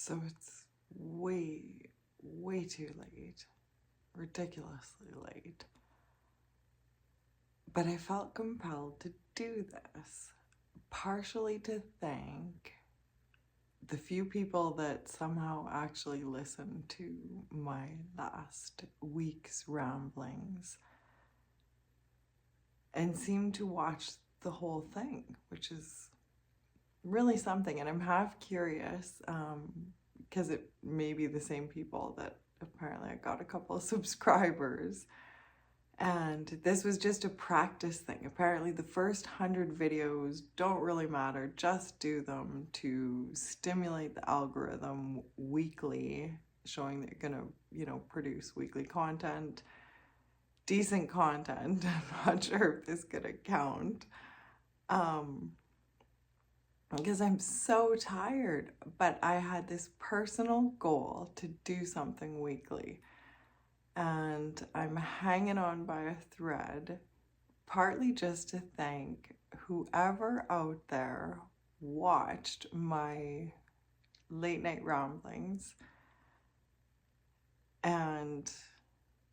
So it's way too late, ridiculously late. But I felt compelled to do this, partially to thank the few people that somehow actually listened to my last week's ramblings and seemed to watch the whole thing, which is really something. And I'm half curious, because it may be the same people that apparently I got a couple of subscribers. And this was just a practice thing. Apparently the first 100 videos don't really matter. Just do them to stimulate the algorithm weekly, showing that you're gonna, produce weekly content, decent content. I'm not sure if this is gonna count. Because I'm so tired, but I had this personal goal to do something weekly. And I'm hanging on by a thread, partly just to thank whoever out there watched my late night ramblings and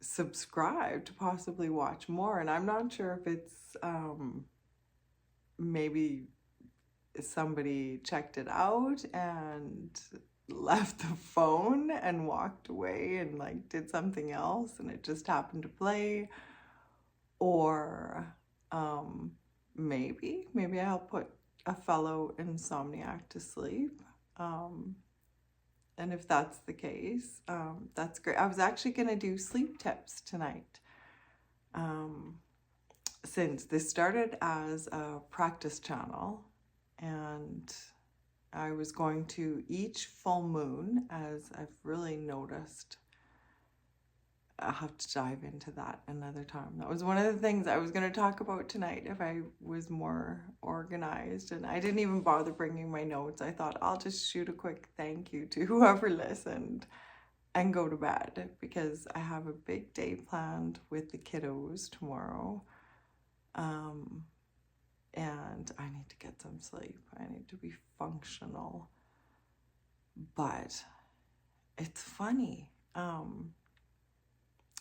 subscribed to possibly watch more. And I'm not sure if it's maybe somebody checked it out and left the phone and walked away and like did something else and it just happened to play, or maybe I'll put a fellow insomniac to sleep, and if that's the case, that's great. I was actually gonna do sleep tips tonight, since this started as a practice channel, and I was going to each full moon, as I've really noticed. I'll have to dive into that another time. That was one of the things I was going to talk about tonight if I was more organized, and I didn't even bother bringing my notes. I thought I'll just shoot a quick thank you to whoever listened and go to bed, because I have a big day planned with the kiddos tomorrow. And I need to get some sleep. I need to be functional. But it's funny.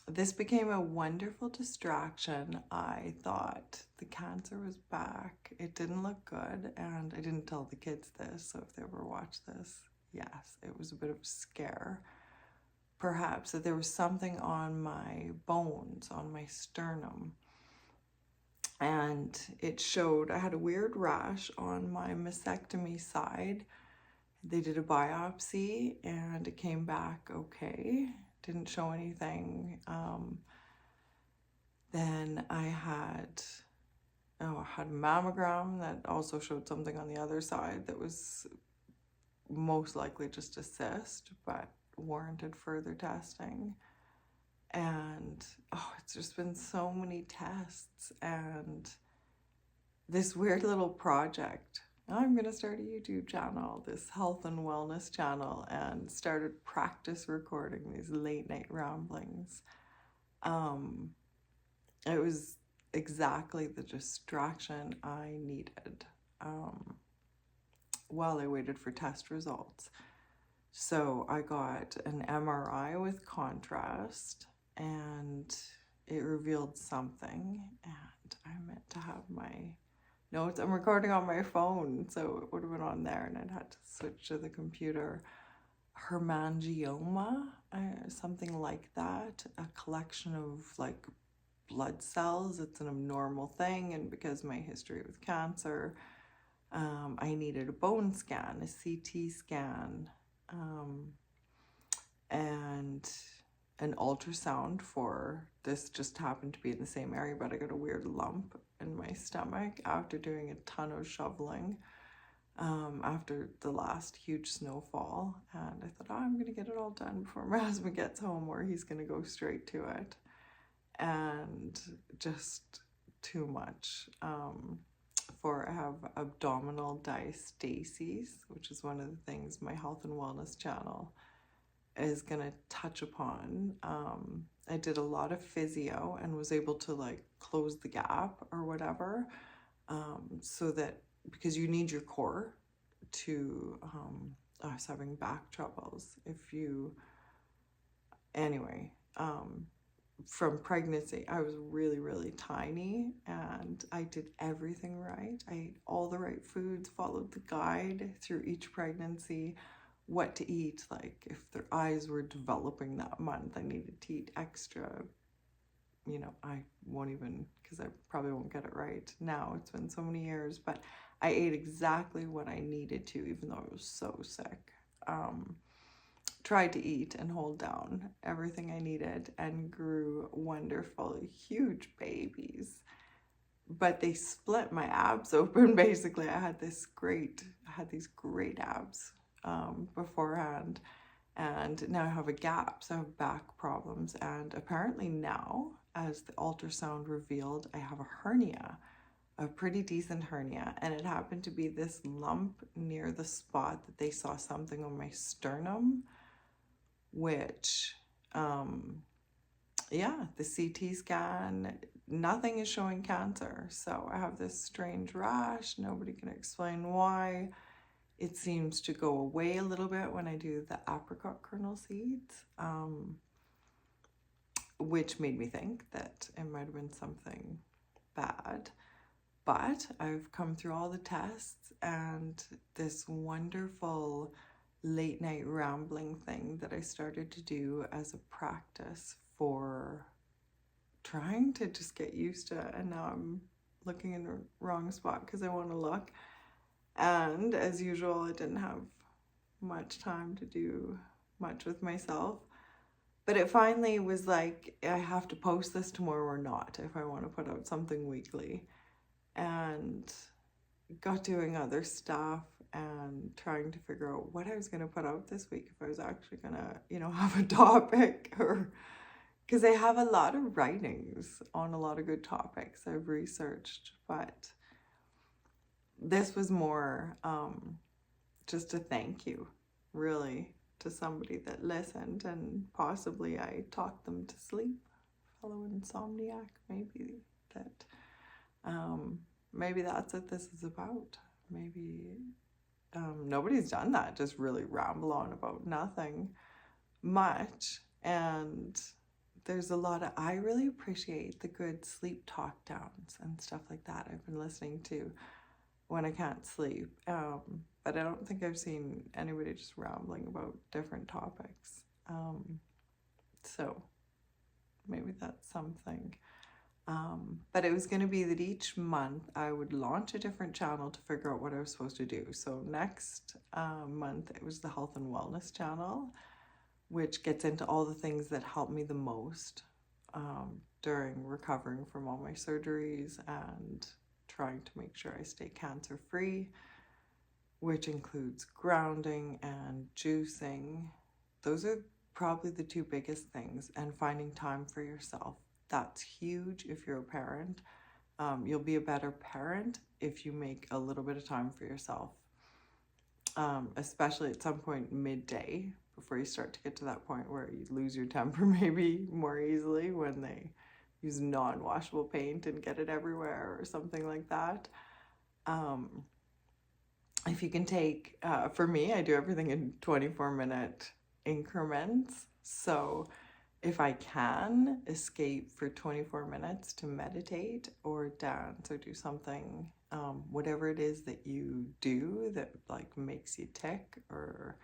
This became a wonderful distraction. I thought the cancer was back. It didn't look good, and I didn't tell the kids this, so if they ever watch this, yes, it was a bit of a scare. Perhaps that there was something on my bones, on my sternum. And it showed, I had a weird rash on my mastectomy side. They did a biopsy and it came back okay. Didn't show anything. Then I had a mammogram that also showed something on the other side that was most likely just a cyst, but warranted further testing. And it's just been so many tests and this weird little project. I'm going to start a YouTube channel, this health and wellness channel, and started practice recording these late night ramblings. It was exactly the distraction I needed while I waited for test results. So I got an MRI with contrast, and it revealed something, and I meant to have my notes. I'm recording on my phone, so it would have been on there, and I'd had to switch to the computer. Hemangioma, something like that, a collection of like blood cells. It's an abnormal thing, and because of my history with cancer, I needed a bone scan, a CT scan, and an ultrasound for this. Just happened to be in the same area, but I got a weird lump in my stomach after doing a ton of shoveling after the last huge snowfall, and I thought, I'm gonna get it all done before my husband gets home, or he's gonna go straight to it, and just too much. I have abdominal diastases, which is one of the things my health and wellness channel is gonna touch upon. I did a lot of physio and was able to like close the gap or whatever, so that, because you need your core to I was having back troubles. Anyway, from pregnancy, I was really, really tiny, and I did everything right. I ate all the right foods, followed the guide through each pregnancy, what to eat. Like if their eyes were developing that month, I needed to eat extra. I won't even, because I probably won't get it right now. It's been so many years, but I ate exactly what I needed to, even though I was so sick. Tried to eat and hold down everything I needed and grew wonderful, huge babies. But they split my abs open, basically. I had these great abs beforehand. And now I have a gap, so I have back problems. And apparently now, as the ultrasound revealed, I have a hernia, a pretty decent hernia. And it happened to be this lump near the spot that they saw something on my sternum, which, yeah, the CT scan, nothing is showing cancer. So I have this strange rash. Nobody can explain why. It seems to go away a little bit when I do the apricot kernel seeds, which made me think that it might have been something bad. But I've come through all the tests, and this wonderful late night rambling thing that I started to do as a practice for trying to just get used to it. And now I'm looking in the wrong spot because I want to look. And as usual, I didn't have much time to do much with myself. But it finally was like, I have to post this tomorrow or not if I want to put out something weekly. And got doing other stuff and trying to figure out what I was going to put out this week, if I was actually going to, have a topic, or because I have a lot of writings on a lot of good topics I've researched, but this was more just a thank you, really, to somebody that listened, and possibly I talked them to sleep. Fellow Insomniac, maybe that's what this is about. Maybe nobody's done that, just really ramble on about nothing much. And there's a lot of, I really appreciate the good sleep talk downs and stuff like that I've been listening to when I can't sleep. But I don't think I've seen anybody just rambling about different topics. So maybe that's something. But it was going to be that each month I would launch a different channel to figure out what I was supposed to do. So next month it was the health and wellness channel, which gets into all the things that helped me the most during recovering from all my surgeries and trying to make sure I stay cancer free, which includes grounding and juicing. Those are probably the two biggest things, and finding time for yourself. That's huge if you're a parent. You'll be a better parent if you make a little bit of time for yourself, especially at some point midday, before you start to get to that point where you lose your temper maybe more easily when they use non-washable paint and get it everywhere or something like that. If you can take, for me, I do everything in 24-minute increments. So if I can escape for 24 minutes to meditate or dance or do something, whatever it is that you do that like makes you tick or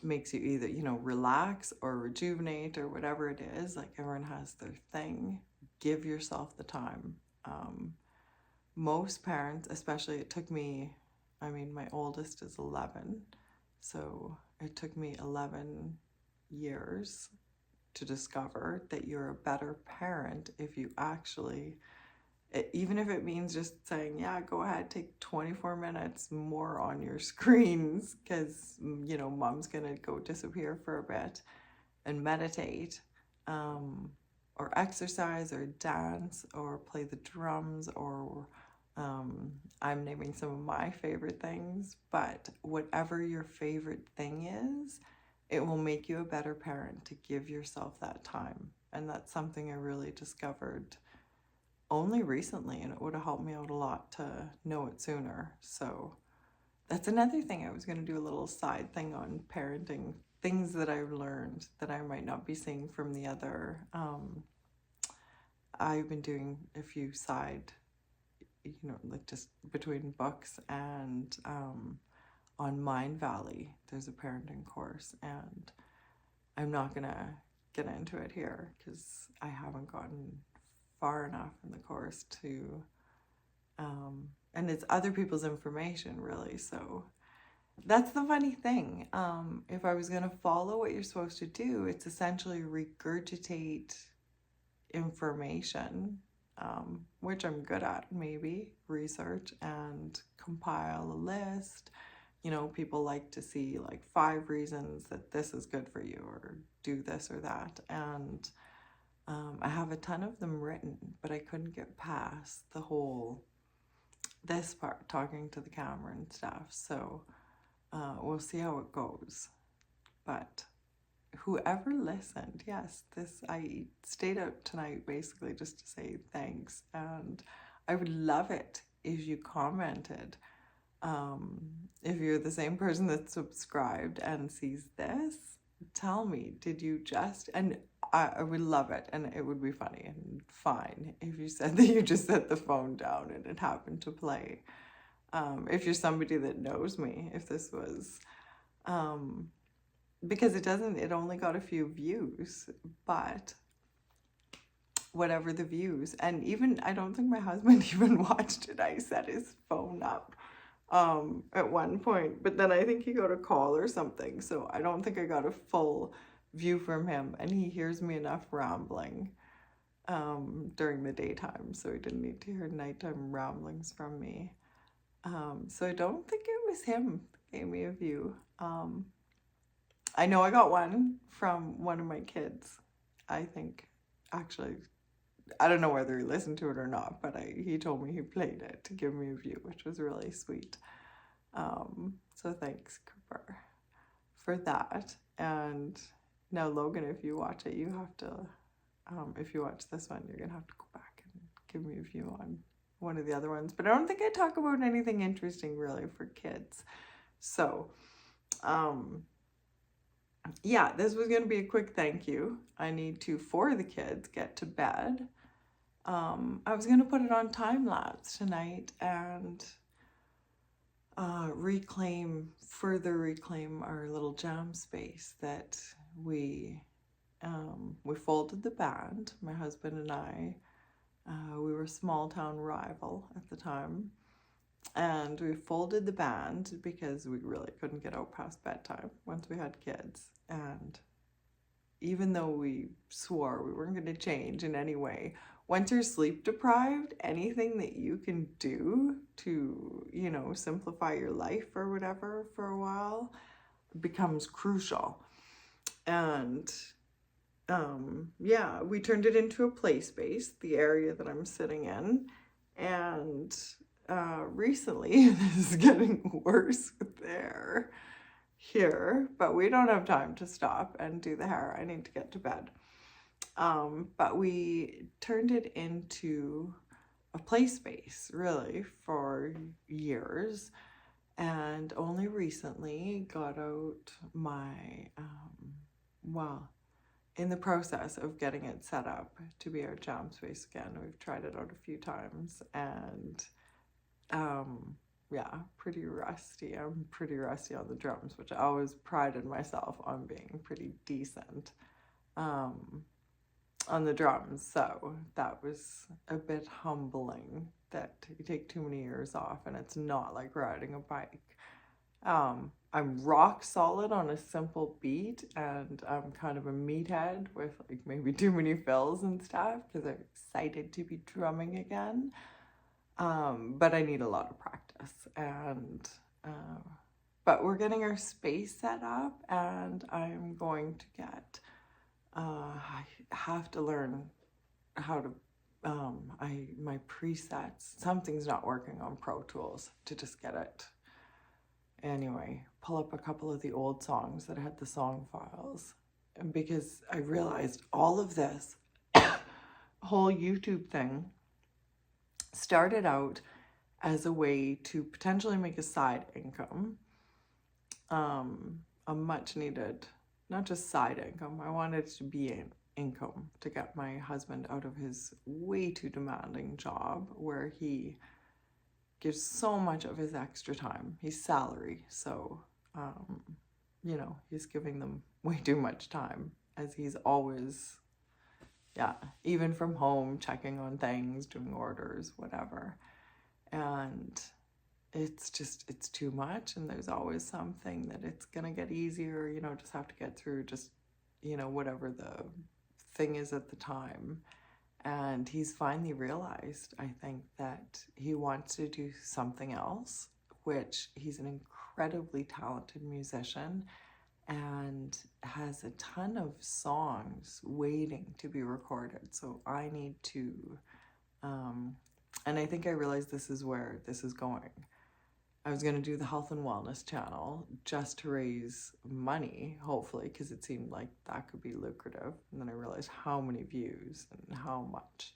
makes you either, relax or rejuvenate or whatever it is, like everyone has their thing, give yourself the time. Most parents, especially, it took me, my oldest is 11, so it took me 11 years to discover that you're a better parent if you actually, even if it means just saying, yeah, go ahead, take 24 minutes more on your screens because, mom's gonna go disappear for a bit, and meditate, or exercise or dance or play the drums, or I'm naming some of my favorite things, but whatever your favorite thing is, it will make you a better parent to give yourself that time. And that's something I really discovered only recently, and it would have helped me out a lot to know it sooner. So that's another thing. I was going to do a little side thing on parenting, things that I've learned that I might not be seeing from the other. I've been doing a few side, like just between books, and on Mind Valley, there's a parenting course, and I'm not going to get into it here because I haven't gotten far enough in the course to, and it's other people's information really. So that's the funny thing. If I was going to follow what you're supposed to do, it's essentially regurgitate information, which I'm good at, maybe research and compile a list. People like to see like 5 reasons that this is good for you, or do this or that. And I have a ton of them written, but I couldn't get past the whole, this part, talking to the camera and stuff. So we'll see how it goes. But whoever listened, yes, I stayed out tonight basically just to say thanks. And I would love it if you commented. If you're the same person that subscribed and sees this, tell me, did you just, and I would love it, and it would be funny and fine if you said that you just set the phone down and it happened to play. If you're somebody that knows me, if this was, because it only got a few views, but whatever the views, and even, I don't think my husband even watched it. I set his phone up at one point, but then I think he got a call or something, so I don't think I got a full view from him, and he hears me enough rambling during the daytime, so he didn't need to hear nighttime ramblings from me. So I don't think it was him that gave me a view. I know I got one from one of my kids. I think, actually, I don't know whether he listened to it or not, but he told me he played it to give me a view, which was really sweet. So thanks, Cooper, for that. And now, Logan, if you watch it, you have to, if you watch this one, you're going to have to go back and give me a view on one of the other ones. But I don't think I talk about anything interesting really for kids. So, yeah, this was going to be a quick thank you. I need to, for the kids, get to bed. I was going to put it on time lapse tonight and further reclaim our little jam space that we folded the band, my husband and I. We were a small town rival at the time. And we folded the band because we really couldn't get out past bedtime once we had kids. And even though we swore we weren't going to change in any way, once you're sleep deprived, anything that you can do to, simplify your life or whatever for a while becomes crucial. And yeah, we turned it into a play space, the area that I'm sitting in. And recently, this is getting worse with the hair here, but we don't have time to stop and do the hair. I need to get to bed. But we turned it into a play space really for years, and only recently got out my, in the process of getting it set up to be our jam space again. We've tried it out a few times, and yeah, pretty rusty. I'm pretty rusty on the drums, which I always prided myself on being pretty decent on the drums. So that was a bit humbling that you take too many years off and it's not like riding a bike. I'm rock solid on a simple beat, and I'm kind of a meathead with like maybe too many fills and stuff because I'm excited to be drumming again. But I need a lot of practice, and but we're getting our space set up, and I'm going to get, I have to learn how to, my presets, something's not working on Pro Tools to just get it. Anyway, pull up a couple of the old songs that had the song files, and because I realized all of this whole YouTube thing started out as a way to potentially make a side income, a much needed, not just side income. I wanted it to be an income to get my husband out of his way too demanding job where he gives so much of his extra time. He's salary, so you know, he's giving them way too much time, as he's always, yeah, even from home, checking on things, doing orders, whatever. And it's just, it's too much, and there's always something that it's gonna get easier, you know, just have to get through, just, you know, whatever the thing is at the time. And he's finally realized, I think, that he wants to do something else, which he's an incredibly talented musician and has a ton of songs waiting to be recorded. So I need to, and I think I realized this is where this is going. I was going to do the health and wellness channel just to raise money, hopefully, because it seemed like that could be lucrative. And then I realized how many views and how much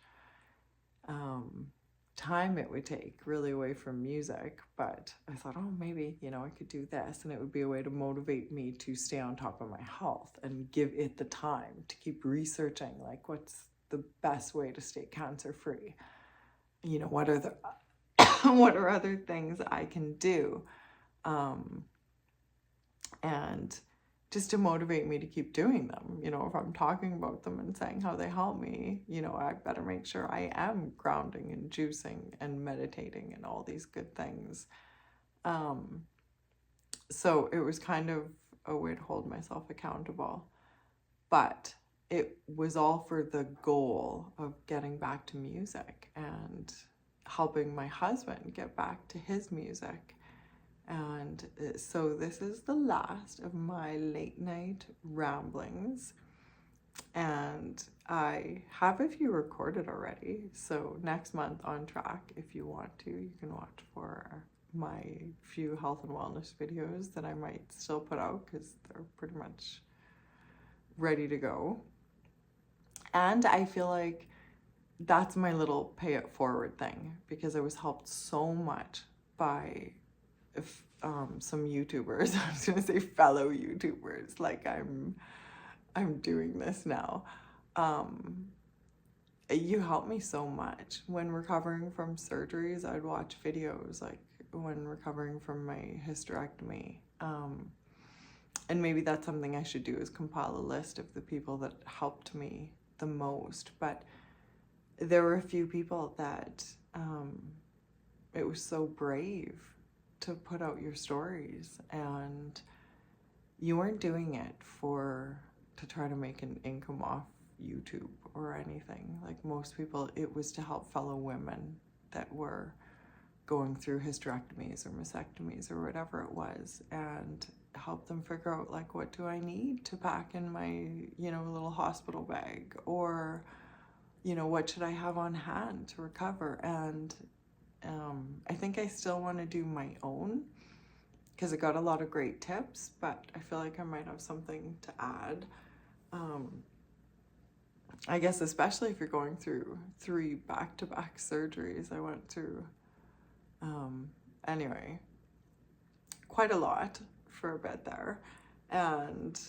time it would take really away from music. But I thought, oh, maybe, you know, I could do this, and it would be a way to motivate me to stay on top of my health and give it the time to keep researching, like, what's the best way to stay cancer free? You know, what are the what are other things I can do? And just to motivate me to keep doing them. You know, if I'm talking about them and saying how they help me, you know, I better make sure I am grounding and juicing and meditating and all these good things. So it was kind of a way to hold myself accountable. But it was all for the goal of getting back to music and helping my husband get back to his music. And so this is the last of my late night ramblings, and I have a few recorded already. So next month on track, if you want to, you can watch for my few health and wellness videos that I might still put out, because they're pretty much ready to go. And I feel like that's my little pay it forward thing, because I was helped so much by some YouTubers. I was gonna say fellow YouTubers, like I'm doing this now. You helped me so much when recovering from surgeries. I'd watch videos, like when recovering from my hysterectomy. And maybe that's something I should do, is compile a list of the people that helped me the most. But there were a few people that it was so brave to put out your stories, and you weren't doing it to try to make an income off YouTube or anything. Like most people, it was to help fellow women that were going through hysterectomies or mastectomies or whatever it was, and help them figure out, like, what do I need to pack in my, you know, little hospital bag, or, you know, what should I have on hand to recover? And I think I still want to do my own, because I got a lot of great tips, but I feel like I might have something to add. I guess especially if you're going through 3 back-to-back surgeries. I went through, anyway, quite a lot for a bit there. And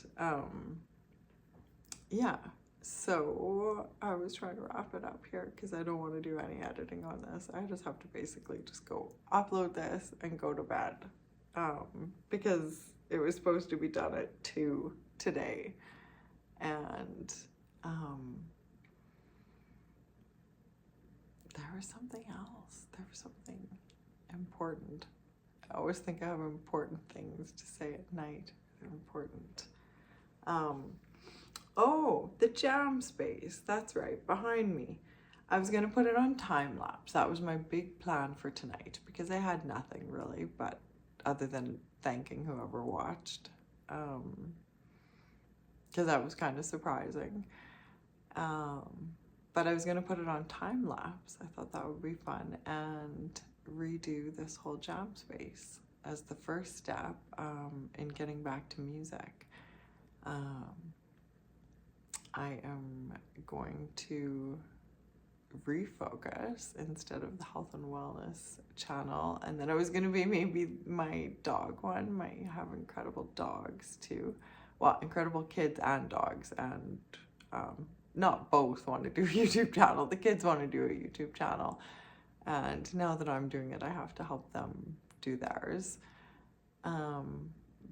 yeah, so I was trying to wrap it up here, because I don't want to do any editing on this. I just have to basically just go upload this and go to bed, because it was supposed to be done at 2 today. And there was something else. There was something important. I always think I have important things to say at night. They're important. Oh, the jam space. That's right, behind me. I was going to put it on time lapse. That was my big plan for tonight, because I had nothing really, but other than thanking whoever watched. Because that was kind of surprising. But I was going to put it on time lapse. I thought that would be fun, and redo this whole jam space as the first step in getting back to music. I am going to refocus instead of the health and wellness channel. And then it was going to be maybe my dog one. I have incredible dogs too. Well, incredible kids and dogs, and not both want to do a YouTube channel. The kids want to do a YouTube channel. And now that I'm doing it, I have to help them do theirs.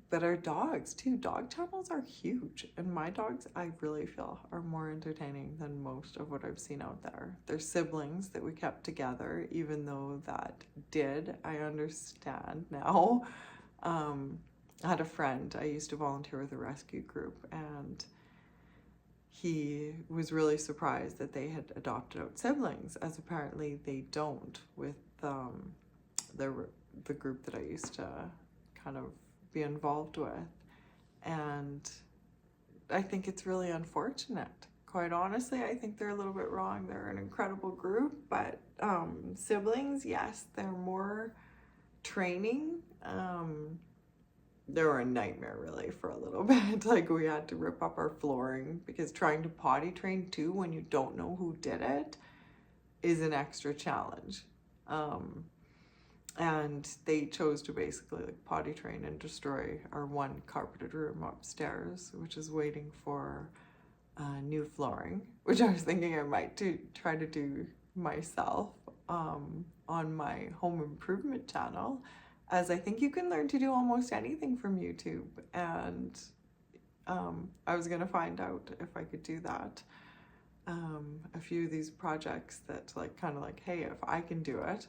But our dogs too, dog channels are huge. And my dogs, I really feel, are more entertaining than most of what I've seen out there. They're siblings that we kept together, even though I understand now. I had a friend, I used to volunteer with a rescue group, and he was really surprised that they had adopted out siblings, as apparently they don't with the group that I used to kind of be involved with. And I think it's really unfortunate. Quite honestly, I think they're a little bit wrong. They're an incredible group, but siblings, yes, they're more training. They were a nightmare really for a little bit. Like, we had to rip up our flooring because trying to potty train too when you don't know who did it is an extra challenge. And they chose to basically like potty train and destroy our one carpeted room upstairs, which is waiting for new flooring, which I was thinking I might try to do myself on my home improvement channel, as I think you can learn to do almost anything from YouTube. And I was gonna find out if I could do that. A few of these projects that kind of like, hey, if I can do it,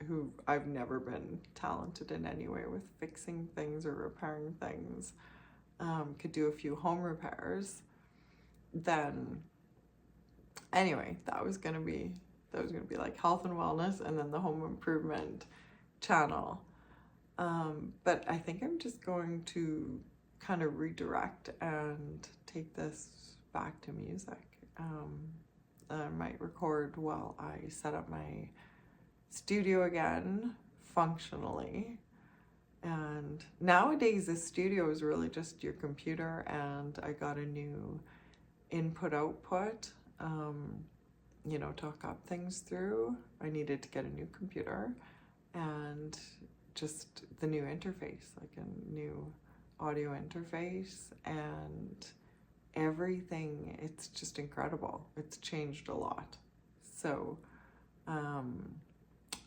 who I've never been talented in any way with fixing things or repairing things, could do a few home repairs, then anyway, that was gonna be like health and wellness, and then the home improvement channel. But I think I'm just going to kind of redirect and take this back to music. I might record while I set up my studio again functionally. And nowadays the studio is really just your computer, and I got a new input output to hook up things through. I needed to get a new computer and just the new interface, like a new audio interface, and everything. It's just incredible. It's changed a lot. So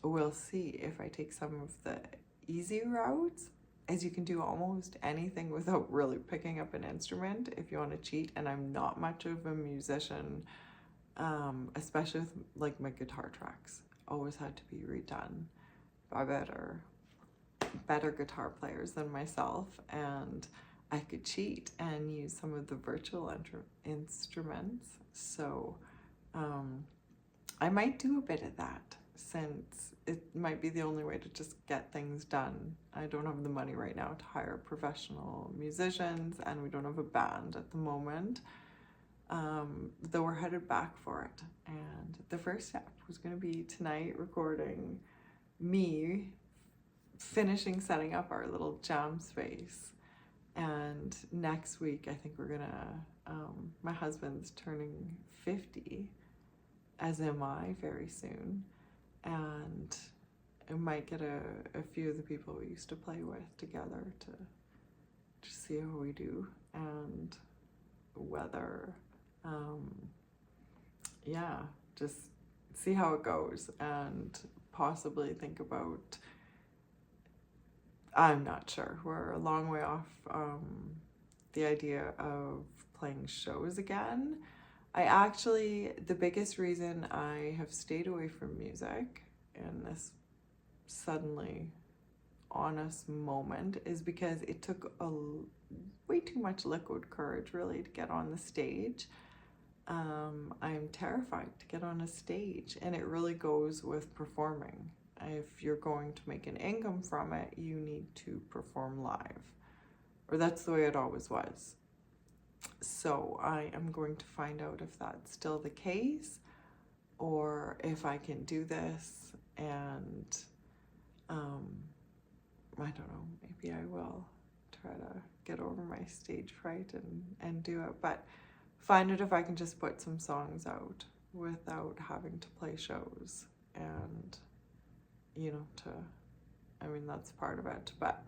we'll see if I take some of the easy routes, as you can do almost anything without really picking up an instrument if you want to cheat. And I'm not much of a musician, especially with like my guitar tracks. Always had to be redone by better guitar players than myself, and I could cheat and use some of the virtual instruments. So I might do a bit of that, since it might be the only way to just get things done. I don't have the money right now to hire professional musicians, and we don't have a band at the moment, though we're headed back for it. And the first step was going to be tonight recording me finishing setting up our little jam space. And next week, I think we're gonna, my husband's turning 50, as am I, very soon. And I might get a few of the people we used to play with together to just see how we do, and whether, just see how it goes, and possibly think about, I'm not sure, we're a long way off the idea of playing shows again. The biggest reason I have stayed away from music in this suddenly honest moment is because it took way too much liquid courage really to get on the stage. I'm terrified to get on a stage, and it really goes with performing. If you're going to make an income from it, you need to perform live, or that's the way it always was. So I am going to find out if that's still the case, or if I can do this, and I don't know, maybe I will try to get over my stage fright and do it, but find out if I can just put some songs out without having to play shows. And, you know, that's part of it. But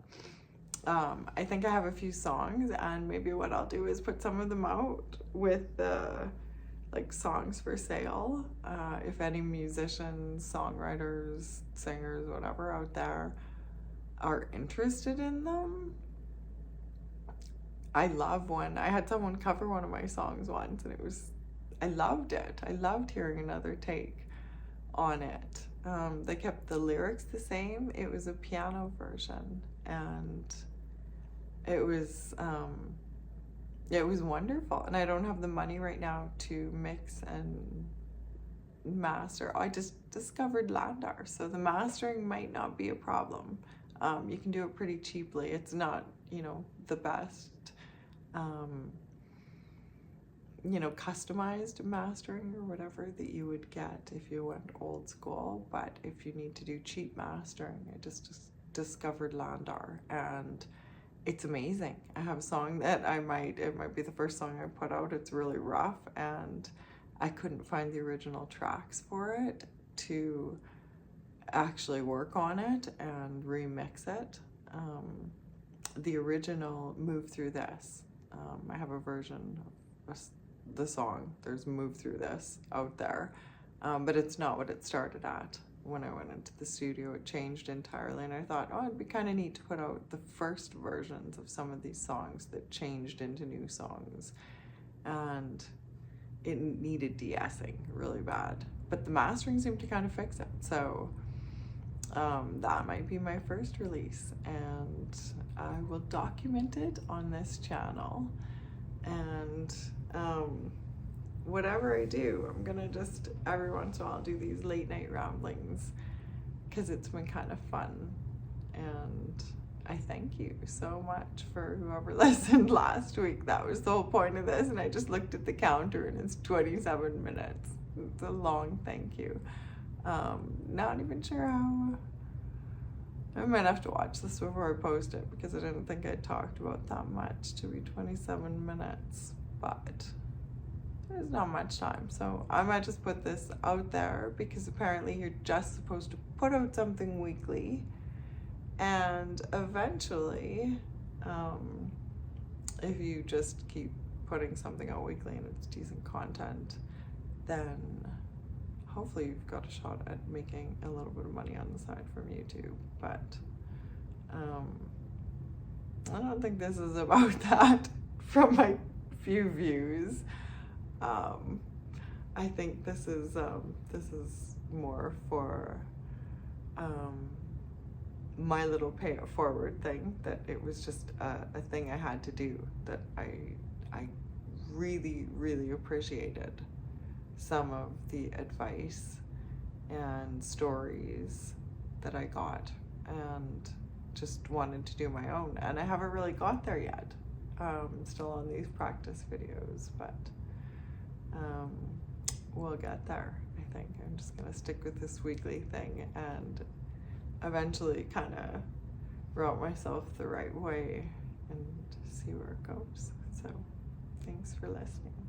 I think I have a few songs, and maybe what I'll do is put some of them out with the like songs for sale. If any musicians, songwriters, singers, whatever out there are interested in them. I love one. I had someone cover one of my songs once, and I loved it. I loved hearing another take on it. They kept the lyrics the same. It was a piano version, and it was wonderful. And I don't have the money right now to mix and master. I just discovered Landar, so the mastering might not be a problem. You can do it pretty cheaply. It's not, the best, customized mastering or whatever that you would get if you went old school. But if you need to do cheap mastering, I just discovered Landar, and it's amazing. I have a song that it might be the first song I put out. It's really rough, and I couldn't find the original tracks for it to actually work on it and remix it. The original Move Through This, I have a version of the song. There's Move Through This out there, but it's not what it started at. When I went into the studio, it changed entirely, and I thought, it'd be kind of neat to put out the first versions of some of these songs that changed into new songs. And it needed de-essing really bad, but the mastering seemed to kind of fix it. So that might be my first release, and I will document it on this channel. And whatever I do, I'm gonna just every once in a while do these late night ramblings, because it's been kind of fun. And I thank you so much for whoever listened last week. That was the whole point of this, and I just looked at the counter and it's 27 minutes. It's a long thank you. Not even sure how. I might have to watch this before I post it, because I didn't think I talked about that much to be 27 minutes, but there's not much time, so I might just put this out there, because apparently you're just supposed to put out something weekly, and eventually, if you just keep putting something out weekly and it's decent content, then hopefully you've got a shot at making a little bit of money on the side from YouTube. But I don't think this is about that from my few views. I think this is more for my little pay it forward thing, that it was just a thing I had to do, that I really, really appreciated some of the advice and stories that I got, and just wanted to do my own. And I haven't really got there yet. Still on these practice videos, but we'll get there. I think I'm just gonna stick with this weekly thing and eventually kind of route myself the right way and see where it goes. So thanks for listening.